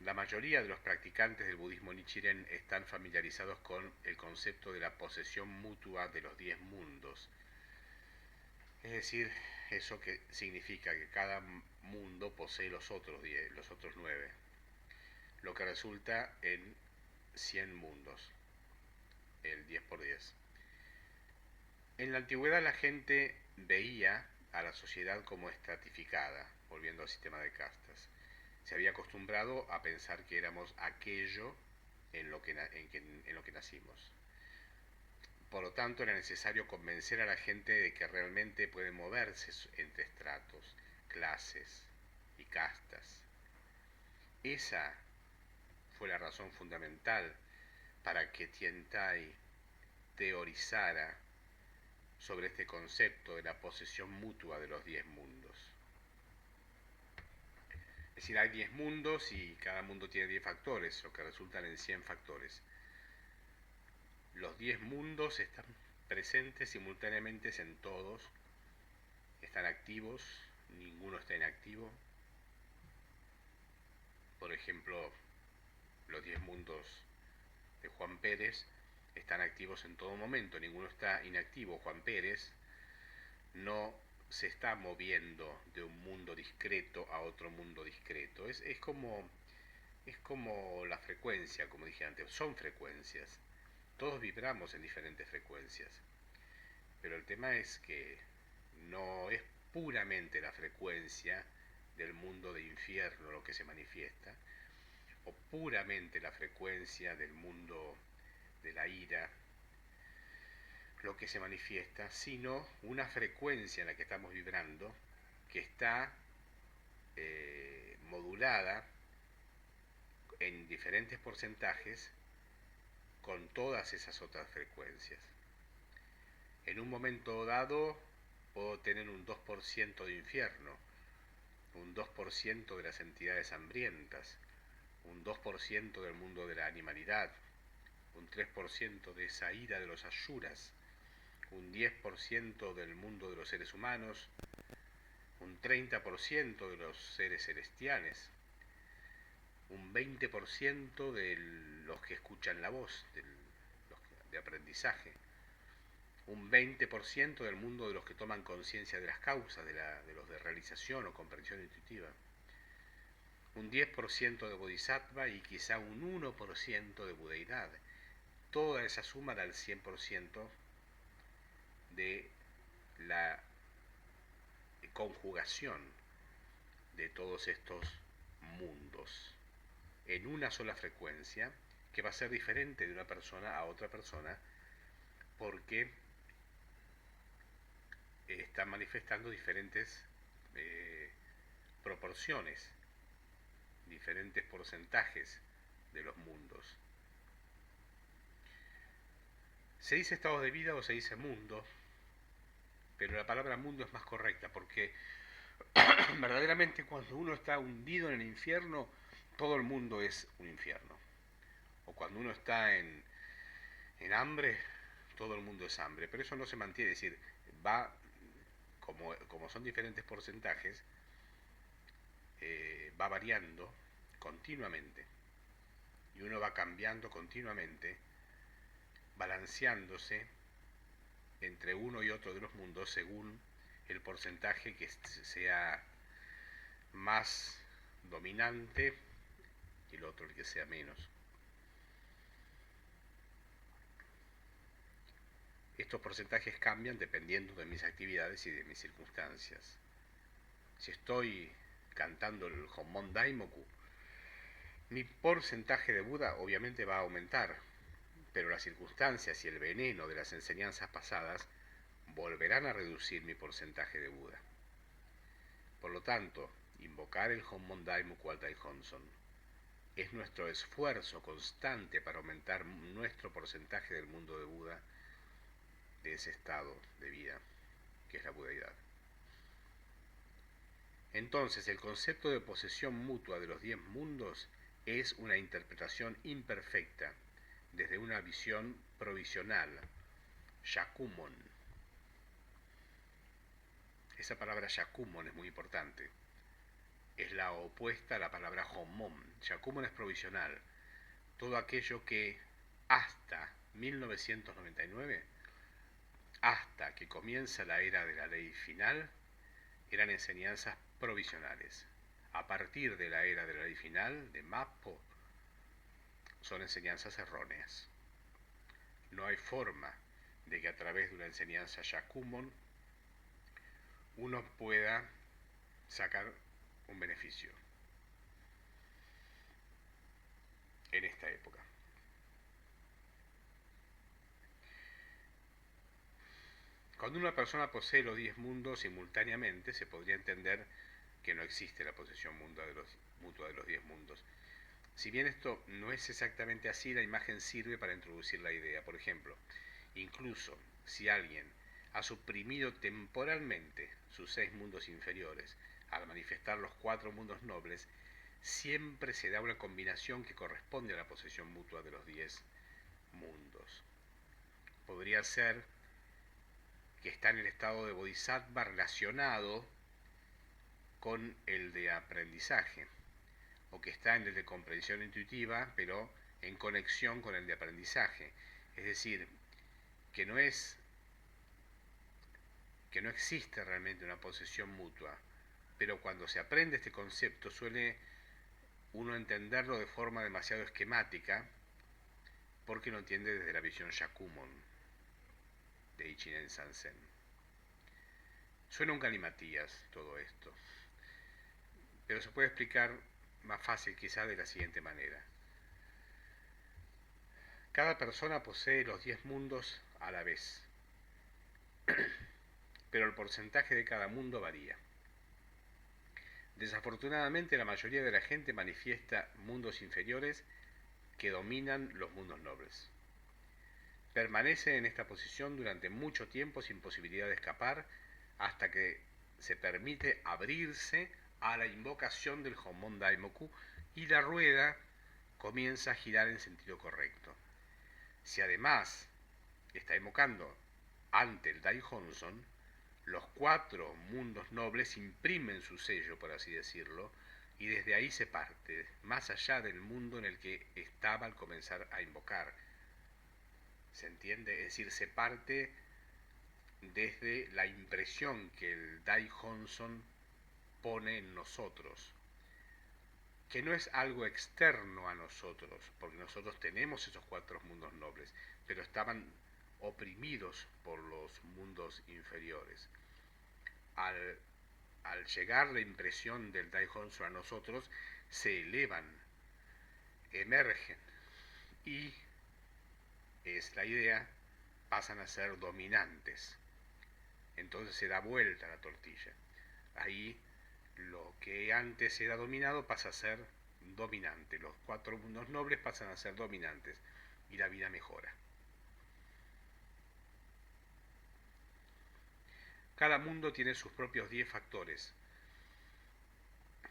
La mayoría de los practicantes del budismo Nichiren están familiarizados con el concepto de la posesión mutua de los 10 mundos. Es decir, eso que significa que cada mundo posee los otros 10, los otros 9, lo que resulta en 100 mundos, el 10 por 10. En la antigüedad la gente veía a la sociedad como estratificada, volviendo al sistema de castas. Se había acostumbrado a pensar que éramos aquello en lo que nacimos. Por lo tanto, era necesario convencer a la gente de que realmente puede moverse entre estratos, clases y castas. Esa fue la razón fundamental para que Tiantai teorizara sobre este concepto de la posesión mutua de los 10 mundos. Es decir, hay 10 mundos y cada mundo tiene 10 factores, lo que resultan en 100 factores. Los 10 mundos están presentes simultáneamente en todos, están activos, ninguno está inactivo. Por ejemplo, los 10 mundos de Juan Pérez están activos en todo momento, ninguno está inactivo. Juan Pérez no se está moviendo de un mundo discreto a otro mundo discreto. Es como la frecuencia, como dije antes, son frecuencias. Todos vibramos en diferentes frecuencias. Pero el tema es que no es puramente la frecuencia del mundo de infierno lo que se manifiesta, o puramente la frecuencia del mundo de la ira lo que se manifiesta, sino una frecuencia en la que estamos vibrando que está modulada en diferentes porcentajes con todas esas otras frecuencias. En un momento dado puedo tener un 2% de infierno, un 2% de las entidades hambrientas, un 2% del mundo de la animalidad, un 3% de esa ira de los ayuras, un 10% del mundo de los seres humanos, un 30% de los seres celestiales, un 20% de los que escuchan la voz, de aprendizaje, un 20% del mundo de los que toman conciencia de las causas, de los de realización o comprensión intuitiva, un 10% de bodhisattva y quizá un 1% de budeidad. Toda esa suma da el 100% de la conjugación de todos estos mundos en una sola frecuencia que va a ser diferente de una persona a otra persona porque están manifestando diferentes proporciones, diferentes porcentajes de los mundos. Se dice estado de vida o se dice mundo, pero la palabra mundo es más correcta porque verdaderamente cuando uno está hundido en el infierno, todo el mundo es un infierno. O cuando uno está en hambre, todo el mundo es hambre. Pero eso no se mantiene, es decir, va, como son diferentes porcentajes, va variando continuamente. Y uno va cambiando continuamente, balanceándose entre uno y otro de los mundos según el porcentaje que sea más dominante y el otro el que sea menos. Estos porcentajes cambian dependiendo de mis actividades y de mis circunstancias. Si estoy cantando el Honmon Daimoku, mi porcentaje de Buda obviamente va a aumentar, pero las circunstancias y el veneno de las enseñanzas pasadas volverán a reducir mi porcentaje de Buda. Por lo tanto, invocar el Honmon Daimoku al Daihonson es nuestro esfuerzo constante para aumentar nuestro porcentaje del mundo de Buda, de ese estado de vida que es la budeidad. Entonces, el concepto de posesión mutua de los 10 mundos es una interpretación imperfecta desde una visión provisional, Shakumon. Esa palabra Shakumon es muy importante. es la opuesta a la palabra homon. Shakumon es provisional. Todo aquello que hasta 1999, hasta que comienza la era de la ley final, eran enseñanzas provisionales. A partir de la era de la ley final, de Mappo, son enseñanzas erróneas. No hay forma de que a través de una enseñanza Shakumon uno pueda sacar un beneficio en esta época. Cuando una persona posee los 10 mundos simultáneamente, se podría entender que no existe la posesión mutua de los 10 mundos. Si bien esto no es exactamente así, la imagen sirve para introducir la idea. Por ejemplo, incluso si alguien ha suprimido temporalmente sus 6 mundos inferiores al manifestar los 4 mundos nobles, siempre se da una combinación que corresponde a la posesión mutua de los 10 mundos. Podría ser que está en el estado de Bodhisattva relacionado con el de aprendizaje, o que está en el de comprensión intuitiva, pero en conexión con el de aprendizaje. Es decir, que no existe realmente una posesión mutua, pero cuando se aprende este concepto suele uno entenderlo de forma demasiado esquemática, porque lo entiende desde la visión Shakumon de Ichinen Sanzen. Suena un galimatías todo esto, pero se puede explicar más fácil quizás de la siguiente manera. Cada persona posee los 10 mundos a la vez, pero el porcentaje de cada mundo varía. Desafortunadamente, la mayoría de la gente manifiesta mundos inferiores que dominan los mundos nobles. Permanece en esta posición durante mucho tiempo sin posibilidad de escapar hasta que se permite abrirse a la invocación del Homon Daimoku y la rueda comienza a girar en sentido correcto. Si además está invocando ante el Daihonson, los 4 mundos nobles imprimen su sello, por así decirlo, y desde ahí se parte, más allá del mundo en el que estaba al comenzar a invocar. ¿Se entiende? Es decir, se parte desde la impresión que el Daihonson pone en nosotros, que no es algo externo a nosotros, porque nosotros tenemos esos 4 mundos nobles, pero estaban oprimidos por los mundos inferiores. Al llegar la impresión del Daihonson a nosotros, se elevan, emergen, y es la idea, pasan a ser dominantes. Entonces se da vuelta la tortilla. Ahí lo que antes era dominado pasa a ser dominante. Los 4 mundos nobles pasan a ser dominantes y la vida mejora. Cada mundo tiene sus propios 10 factores.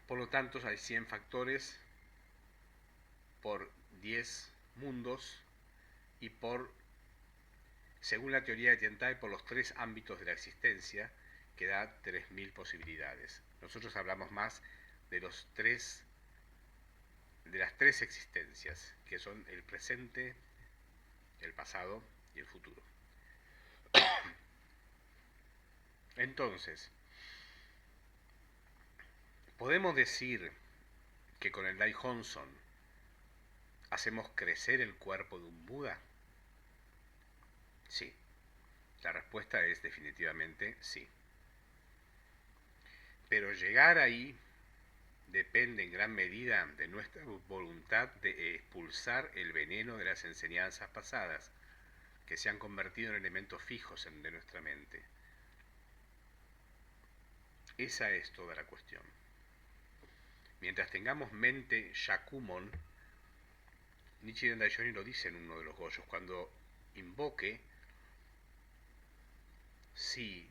Por lo tanto, hay 100 factores por 10 mundos y según la teoría de Tiantai, por los 3 ámbitos de la existencia, que da 3000 posibilidades. Nosotros hablamos más de las 3 existencias, que son el presente, el pasado y el futuro. Entonces, ¿podemos decir que con el Daihonson hacemos crecer el cuerpo de un Buda? Sí. La respuesta es definitivamente sí. Pero llegar ahí depende en gran medida de nuestra voluntad de expulsar el veneno de las enseñanzas pasadas, que se han convertido en elementos fijos de nuestra mente. Esa es toda la cuestión. Mientras tengamos mente Shakumon, Nichiren Daishonin lo dice en uno de los goyos, cuando invoque, si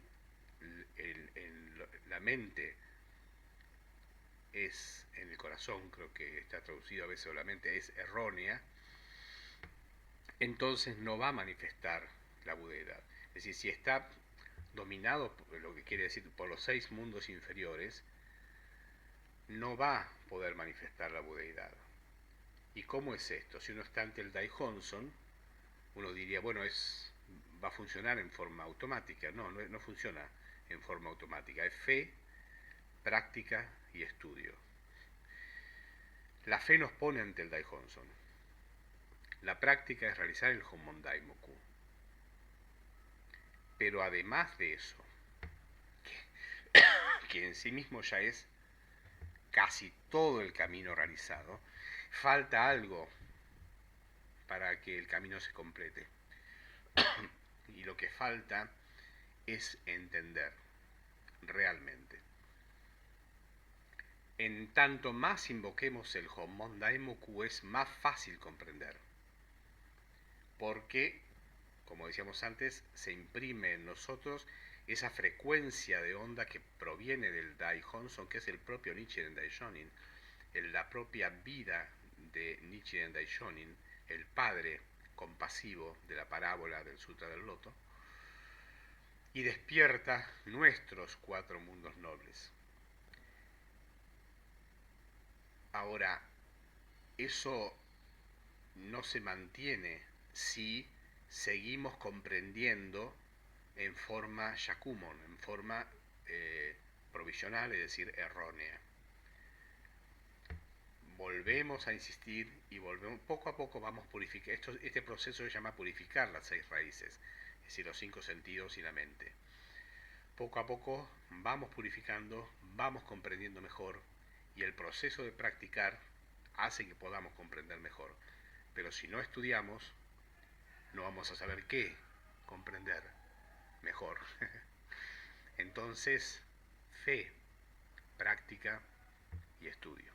la mente es en el corazón, creo que está traducido a veces solamente, es errónea, entonces no va a manifestar la budeidad. Es decir, si está dominado, lo que quiere decir, por los 6 mundos inferiores, no va a poder manifestar la budeidad. ¿Y cómo es esto? Si uno está ante el Daihonson, uno diría, bueno, va a funcionar en forma automática. No funciona en forma automática. Es fe, práctica y estudio. La fe nos pone ante el Daihonson. La práctica es realizar el Honmon Daimoku. Pero además de eso, que en sí mismo ya es casi todo el camino realizado, falta algo para que el camino se complete. Y lo que falta es entender realmente. En tanto más invoquemos el Honmon Daimoku, es más fácil comprender. Porque, como decíamos antes, se imprime en nosotros esa frecuencia de onda que proviene del Daihonson, que es el propio Nichiren Daishonin, la propia vida de Nichiren Daishonin, el padre compasivo de la parábola del Sutra del Loto, y despierta nuestros 4 mundos nobles. Ahora, eso no se mantiene si seguimos comprendiendo en forma Shakumon, en forma provisional, es decir, errónea. Volvemos a insistir y volvemos, poco a poco vamos purificando. Este proceso se llama purificar las 6 raíces, es decir, los 5 sentidos y la mente. Poco a poco vamos purificando, vamos comprendiendo mejor, y el proceso de practicar hace que podamos comprender mejor. Pero si no estudiamos, no vamos a saber qué comprender mejor. Entonces, fe, práctica y estudio.